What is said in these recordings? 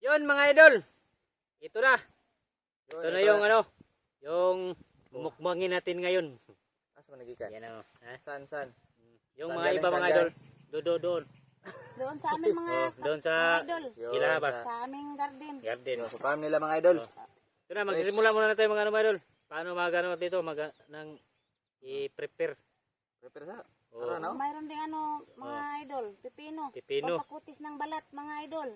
Yun mga idol. Ito na. Yun, Ito na yung ano, yung mumukbangin natin ngayon. Asa man nagikan? Yan o. Ha? Saan? Yung Saan mga galing, iba saan mga idol. galing? Doon. Doon sa aming mga Doon sa idol. Yun, Hilaba. Sa aming garden. Garden. Yun, sa farm nila mga idol. Ito na, magsisimula muna na tayo mga ano mga idol. Paano magano dito, nang i-prepare. Prepare sa. Oh. Tara, no? Mayroon ding ano, mga idol, pipino. Pipino. Pampakutis ng balat, mga idol.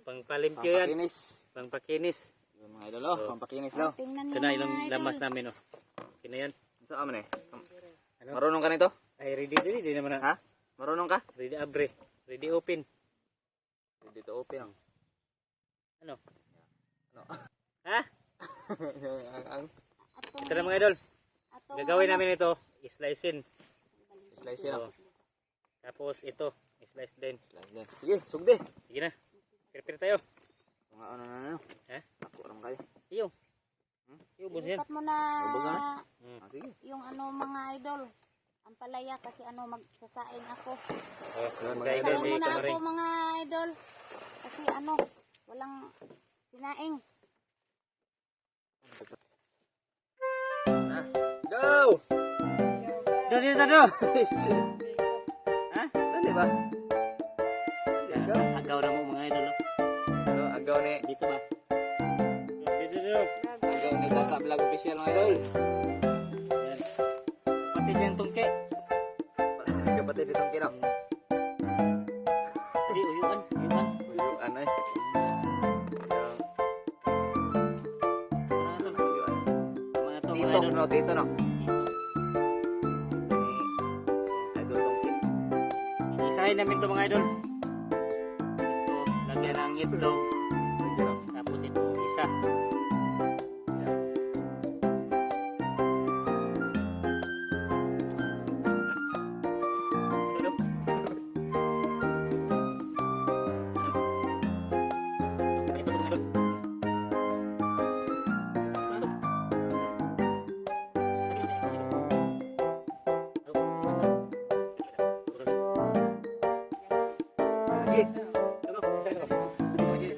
Pangpalimpyo yan. Pampakinis. Pangpakinis. Yun mga idol, oh. Pampakinis daw. Tingnan Ito niyo na mga ilang idol. lamas namin oh. Okay na yan. Saan man eh? Ano? Marunong ka nito? Ay ready naman na. Ha? Marunong ka? Ready abre. Ready open. Dito open. Ano? Ano? Ha? Atong, Ito na mga idol. atong Gagawin ano, namin ito. Slicein. Slice yun. Oo. Tapos ito. Slice din. Slice din. Sige, sugdi. Sige na. Prepare tayo. Mga ano. Ha? Naku, aram kayo. Iyo. Iyo boss yan. Lipat mo na Ubos na? Sige. yung ano mga idol. Ang palaya kasi ano magsasaing ako. Oh, Yun, mga mga idol. Saing May muna ako kamaring. mga idol. Kasi ano, walang sinaing. Go! Dito. Ha? Dali ba? Dali, go. Agaw na mo mga idol. Ano, agaw ni Dito ba? Dito. agaw ni Tata Vlog Official mga idol. Yan. Pati dyan tungke. Kapatid itong kinaw. Hindi, uyuan. Uyuan eh. Mga to mga Tito, idol. no, tito no. Idol tongkin. Isahin namin ito mga idol. Ito, lagyan ng itlog. Tapos ito, isa. Ito. Ito, mga idol. Lagi.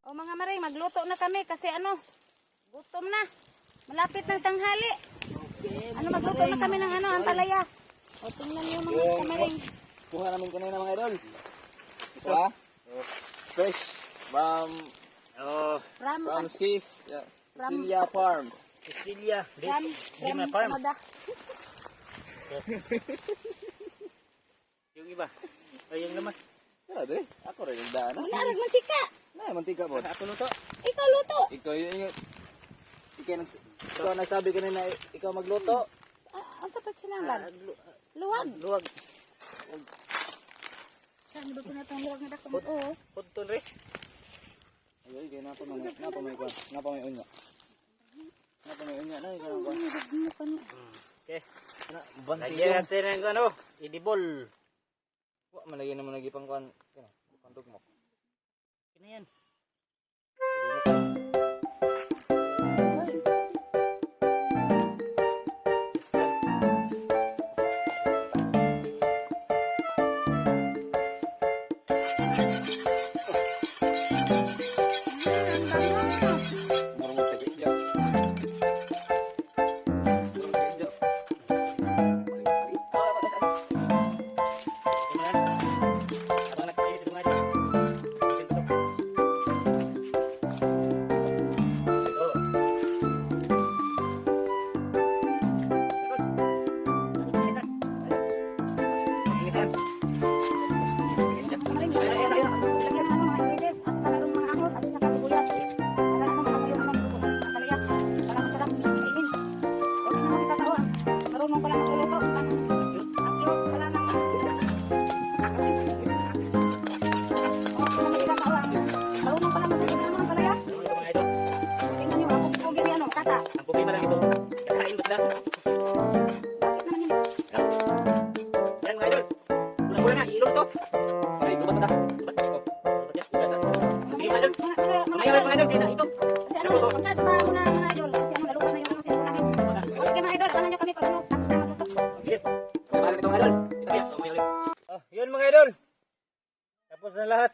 O mga maring, magluto na kami kasi ano, gutom na. Malapit ng tanghali. Ano, magluto na kami ng ano, ang palaya. O tingnan niyo mga kamaring. Kuha namin kanina mga idol. Ito ah. Fresh from Oh, from Cecilia Farm. Cecilia. Ram, Di na farm. Canada. Yung iba. O yung laman. Kaya dre, ako rin yung daan. Wala rin mantika. Na, mantika po. Ako luto. Ikaw luto. Ikaw ikaw nagsabi kanina ikaw magluto. Ang sa pagkinanglan. Luwag. Luwag. Saan ba ko na itong luwag na dako? Oo. Pudton re. Ay, kaya napa may unya. Napa may unya na ikaw ko. Okay. Banti Lagyan yung. natin ng ano, idibol. Wa malagyan naman lagi pang kuan. Pantog mo. Ano yan? Marunong tagi-idyo. Abang nagpayo dito mga idol. Isin ko to. Oh. Ingitan. Kamaring, lagyan ng mga ingredients at saka mayroong mga ahos at saka sibuyas. Para ano, makamuyo naman ang palaya. Para masarap kainin. Okay naman si Tatao. Marunong pala magluluto. Ang cute pala ng marunong pala magluluto ng palaya. Ano ito mga idol? Tingnan niyo, ako pugi ni ano, tata. Ang problema lang ito. Kakain ba sila? Bakit naman yun? Yan mga idol. Bulan-bulan na, iilong to. Paray, lubat na. Sige mga idol. Mamaya mga idol, kaya na ito. Kasi ano, mag-charge pa ako na mga idol. Kasi ano, naluwas na yung ano, sinasabi namin. O sige mga idol, samahan niyo kami pag ano, tapos na magluto. Sige. Mahal itong idol. Yes, mamaya ulit. Oh, yun mga idol. Tapos na lahat.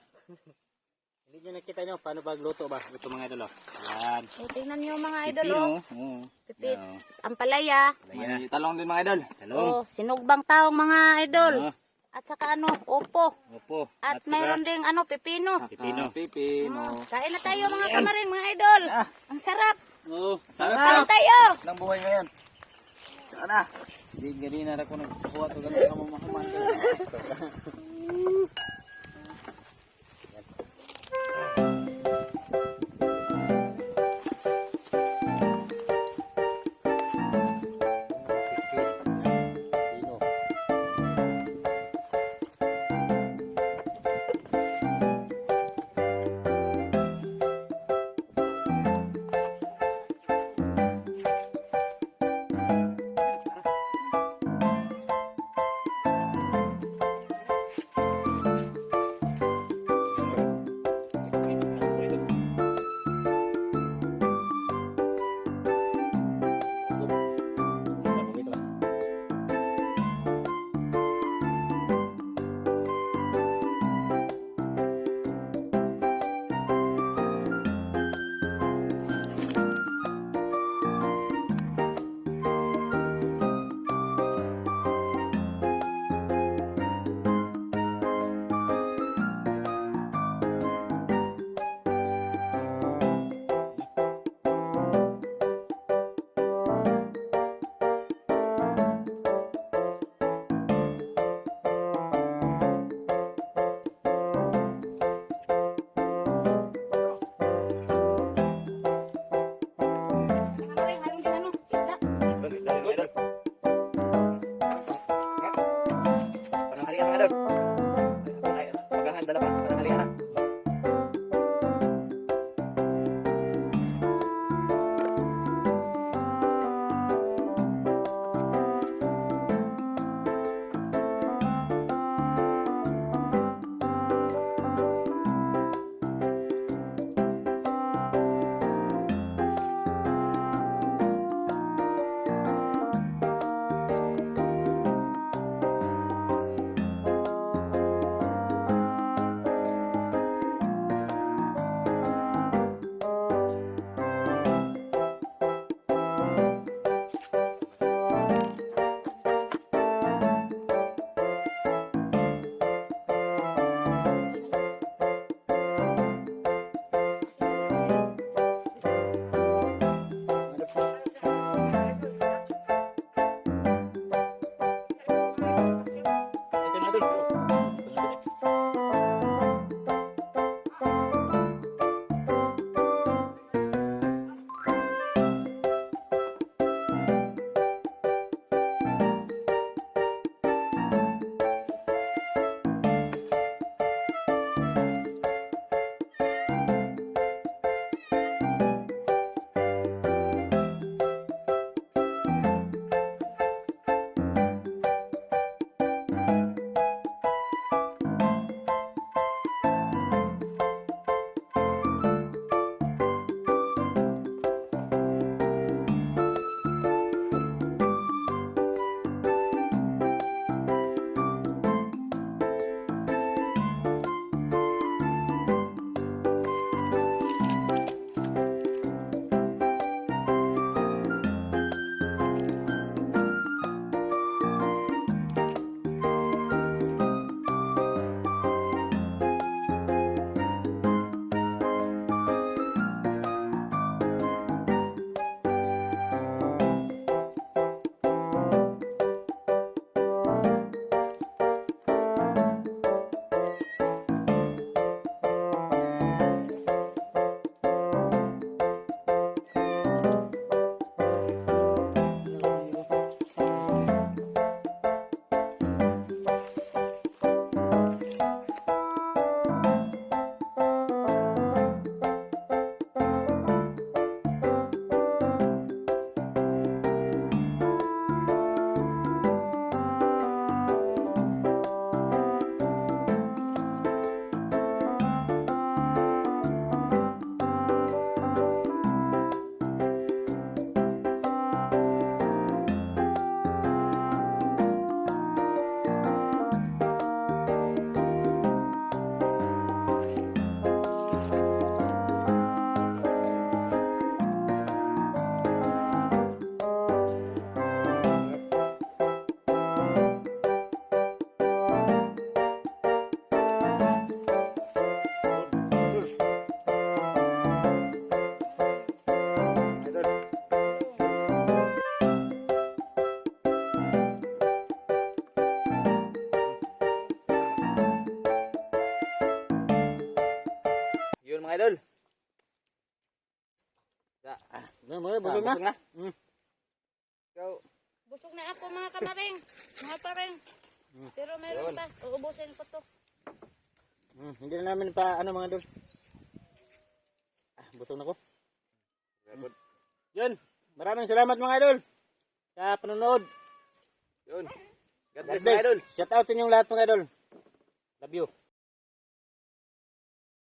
Hindi nyo nakita nyo paano pagluto ba? Ito mga idol. Oh. Yan. O, tingnan niyo mga idol, oh. Oo. Pipit. Yan, oh. Ang palaya. Ayan. May talong din mga idol. Talong. Oh, sinugbang taong mga idol. Oh, At saka ano, opo. opo. At saka mayroon ding ano, pipino. pipino. Pipino. Kain na tayo mga kamarin, mga idol. Ah. Ang sarap. Oh, Kain Sarap. tayo. Nang buhay ngayon. Sana. Hindi ganina na ako nagkuha to ganun ka mamahaman. idol. Busog na. Busog na. Mm. Ikaw. Busog na ako mga kamaring. Mga pareng. Pero meron pa. Uubusin ko to. Hindi na namin pa ano mga idol. Busog na ko. Yun. Maraming salamat mga idol sa panonood. Yun. God God bless bless. mga idol. Shout out sa inyong lahat mga idol. Love you.